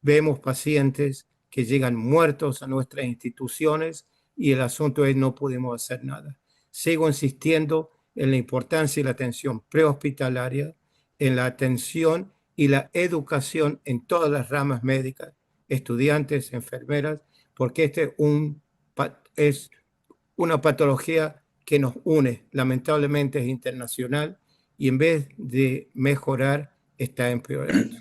vemos pacientes que llegan muertos a nuestras instituciones y el asunto es no podemos hacer nada. Sigo insistiendo en la importancia de la atención prehospitalaria, en la atención y la educación en todas las ramas médicas, estudiantes, enfermeras, porque este es una patología que nos une, lamentablemente es internacional y en vez de mejorar, está empeorando.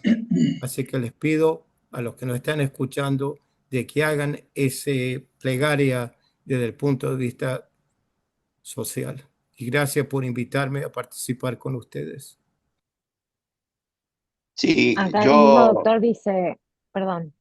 Así que les pido a los que nos están escuchando de que hagan ese plegaria desde el punto de vista social. Y gracias por invitarme a participar con ustedes. Sí, Acá el mismo yo, doctor dice, perdón,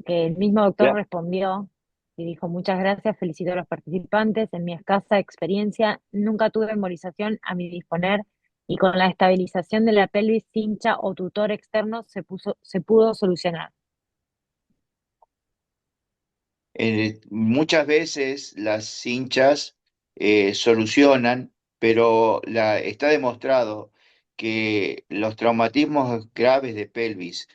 que el mismo doctor respondió y dijo: muchas gracias, felicito a los participantes. En mi escasa experiencia, nunca tuve embolización a mi disponer y con la estabilización de la pelvis cincha o tutor externo se pudo solucionar. muchas veces las cinchas solucionan, pero está demostrado que los traumatismos graves de pelvis,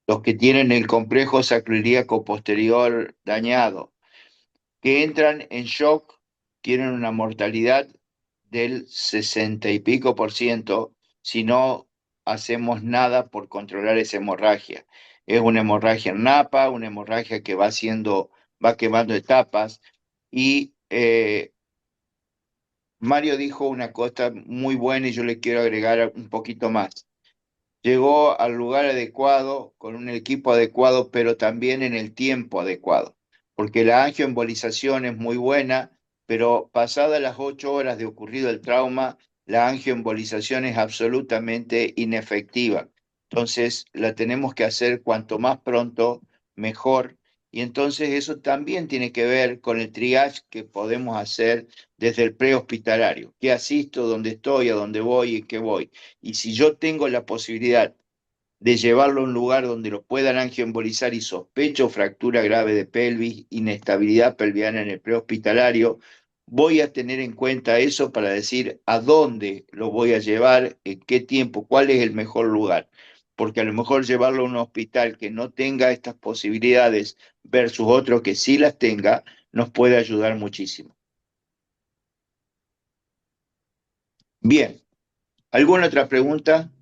los que tienen el complejo sacroiliaco posterior dañado, que entran en shock, tienen una mortalidad del 60 y pico por ciento si no hacemos nada por controlar esa hemorragia. Es una hemorragia en napa, una hemorragia que va quemando etapas y Mario dijo una cosa muy buena y yo le quiero agregar un poquito más. Llegó al lugar adecuado, con un equipo adecuado, pero también en el tiempo adecuado, porque la angioembolización es muy buena, pero pasadas las 8 horas de ocurrido el trauma, la angioembolización es absolutamente inefectiva. Entonces, la tenemos que hacer cuanto más pronto, mejor. Y entonces eso también tiene que ver con el triage que podemos hacer desde el prehospitalario. ¿Qué asisto? ¿Dónde estoy? ¿A dónde voy? ¿Y qué voy? Y si yo tengo la posibilidad de llevarlo a un lugar donde lo puedan angioembolizar y sospecho fractura grave de pelvis, inestabilidad pelviana en el prehospitalario, voy a tener en cuenta eso para decir a dónde lo voy a llevar, en qué tiempo, cuál es el mejor lugar. Porque a lo mejor llevarlo a un hospital que no tenga estas posibilidades versus otro que sí las tenga, nos puede ayudar muchísimo. Bien, ¿alguna otra pregunta?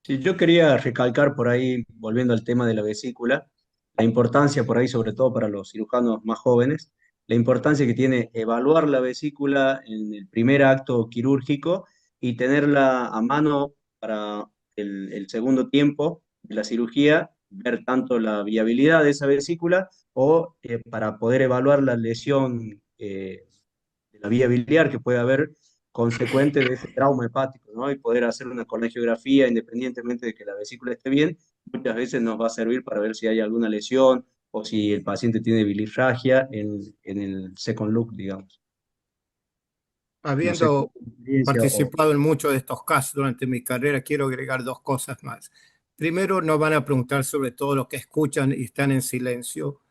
Sí, yo quería recalcar por ahí, volviendo al tema de la vesícula, la importancia por ahí, sobre todo para los cirujanos más jóvenes, la importancia que tiene evaluar la vesícula en el primer acto quirúrgico y tenerla a mano para el segundo tiempo de la cirugía, ver tanto la viabilidad de esa vesícula o para poder evaluar la lesión de la vía biliar que puede haber consecuente de ese trauma hepático, ¿no? Y poder hacer una colegiografía independientemente de que la vesícula esté bien, muchas veces nos va a servir para ver si hay alguna lesión o si el paciente tiene bilirragia en el second look, digamos. No sé, Habiendo experiencia o... participado en muchos de estos casos durante mi carrera, quiero agregar dos cosas más. Primero, nos van a preguntar sobre todo lo que escuchan y están en silencio.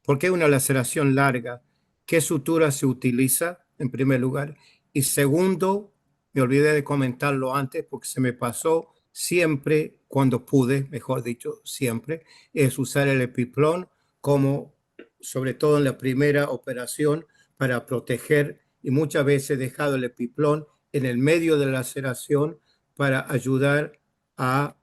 ¿Por qué una laceración larga? ¿Qué sutura se utiliza, en primer lugar? Y segundo, me olvidé de comentarlo antes porque se me pasó, siempre, cuando pude, mejor dicho, siempre, es usar el epiplón como, sobre todo en la primera operación, para proteger, y muchas veces he dejado el epiplón en el medio de la laceración para ayudar a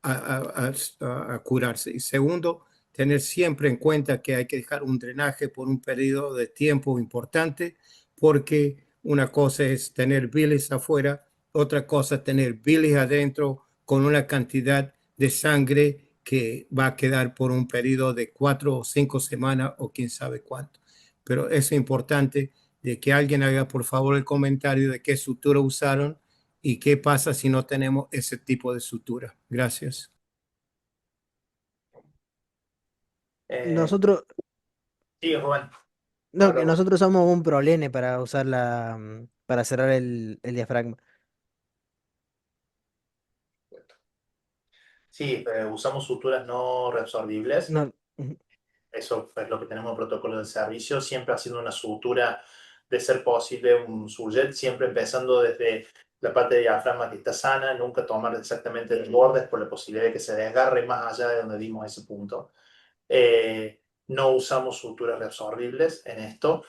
a curarse. Y segundo, tener siempre en cuenta que hay que dejar un drenaje por un periodo de tiempo importante, porque una cosa es tener bilis afuera, otra cosa es tener bilis adentro con una cantidad de sangre que va a quedar por un periodo de 4 o 5 semanas o quién sabe cuánto. pero es importante de que alguien haga por favor el comentario de qué sutura usaron y qué pasa si no tenemos ese tipo de sutura. Gracias. Nosotros, Sí, Rubén. no, Habla que vos. nosotros usamos un prolene para usar para cerrar el diafragma. Sí, usamos suturas no reabsorbibles. No, ujú. Eso es lo que tenemos en protocolo de servicio, siempre haciendo una sutura, de ser posible un surget, siempre empezando desde la parte de diafragma que está sana, nunca tomar exactamente los bordes por la posibilidad de que se desgarre más allá de donde dimos ese punto. No usamos suturas reabsorbibles en esto.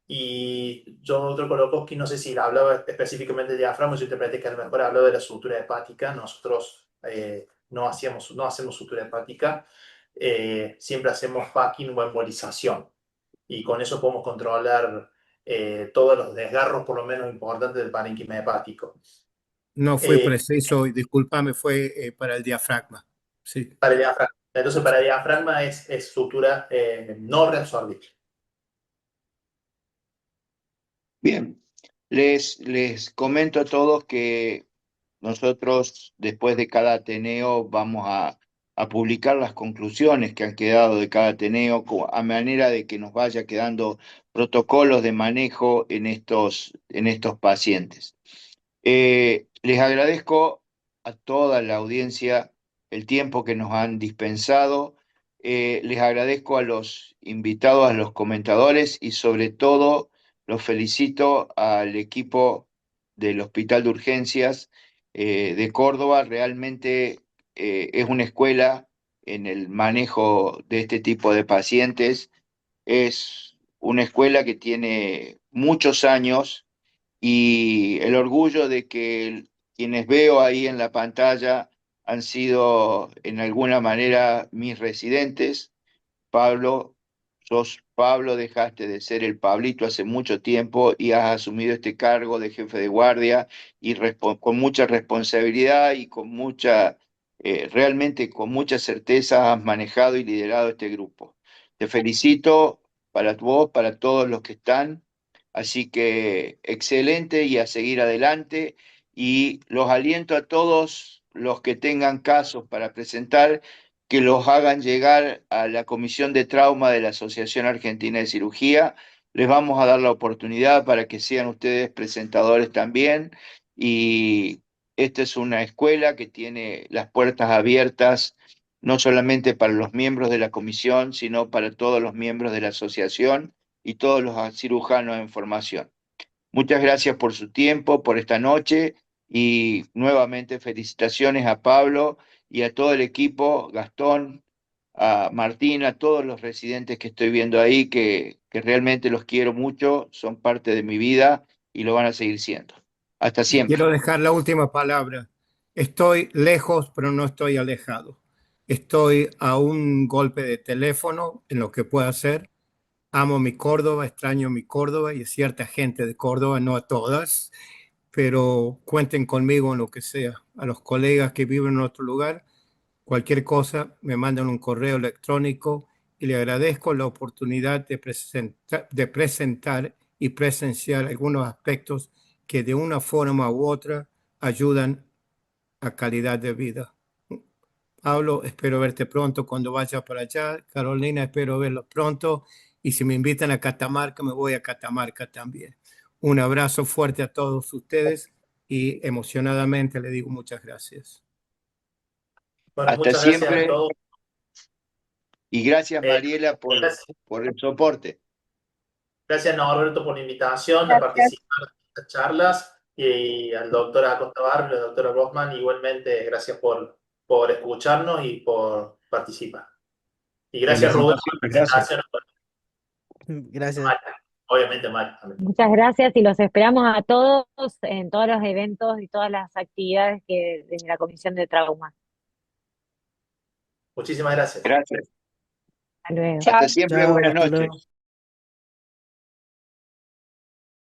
Y yo, doctor Kolokowski, no sé si hablaba específicamente de diafragma, yo interpreté que a lo mejor habló de la sutura hepática. Nosotros no hacemos sutura hepática, siempre hacemos packing o embolización. Y con eso podemos controlar todos los desgarros, por lo menos importantes, del parénquima hepático. No fue Eh, preciso, y discúlpame, fue para el diafragma. Sí. para el diafragma. Entonces, para el diafragma es sutura no reabsorbible. Bien, les comento a todos que nosotros después de cada Ateneo vamos a publicar las conclusiones que han quedado de cada Ateneo a manera de que nos vaya quedando protocolos de manejo en estos pacientes. Les agradezco a toda la audiencia el tiempo que nos han dispensado. Les agradezco a los invitados, a los comentadores y sobre todo los felicito al equipo del Hospital de Urgencias de Córdoba. Realmente es una escuela en el manejo de este tipo de pacientes. Es una escuela que tiene muchos años y el orgullo de que quienes veo ahí en la pantalla han sido en alguna manera mis residentes. Pablo, sos Pablo, dejaste de ser el Pablito hace mucho tiempo y has asumido este cargo de jefe de guardia y con mucha responsabilidad y con realmente con mucha certeza has manejado y liderado este grupo. Te felicito para vos, para todos los que están. Así que excelente y a seguir adelante. Y los aliento a todos los que tengan casos para presentar que los hagan llegar a la Comisión de Trauma de la Asociación Argentina de Cirugía. Les vamos a dar la oportunidad para que sean ustedes presentadores también. Y esta es una escuela que tiene las puertas abiertas no solamente para los miembros de la comisión, sino para todos los miembros de la asociación y todos los cirujanos en formación. Muchas gracias por su tiempo, por esta noche y nuevamente felicitaciones a Pablo y a todo el equipo, Gastón, a Martín, a todos los residentes que estoy viendo ahí, que realmente los quiero mucho, son parte de mi vida y lo van a seguir siendo. Hasta Y siempre. quiero dejar la última palabra. Estoy lejos, pero no estoy alejado. Estoy a un golpe de teléfono en lo que puedo hacer. Amo mi Córdoba, extraño mi Córdoba y a cierta gente de Córdoba, no a todas, pero cuenten conmigo en lo que sea. A los colegas que viven en otro lugar, cualquier cosa, me mandan un correo electrónico y le agradezco la oportunidad de presentar y presenciar algunos aspectos que de una forma u otra ayudan a calidad de vida. Pablo, espero verte pronto cuando vaya para allá. Carolina, espero verlo pronto. Y si me invitan a Catamarca, me voy a Catamarca también. Un abrazo fuerte a todos ustedes y emocionadamente le digo muchas gracias. Bueno, Hasta muchas gracias a siempre todos. y gracias Eh, Mariela gracias, por el soporte. gracias Norberto por la invitación a Gracias. participar de estas charlas y al doctor Acosta Barrio, al doctor Rosman, igualmente gracias por escucharnos y por participar. Y gracias Rubén por la Felicitaciones, gracias. presentación. Gracias. Maya, obviamente Maya también. Muchas gracias y los esperamos a todos en todos los eventos y todas las actividades que desde la Comisión de Trauma. Muchísimas gracias. Gracias. Hasta luego. Hasta siempre, Chao, buenas hasta noches. luego.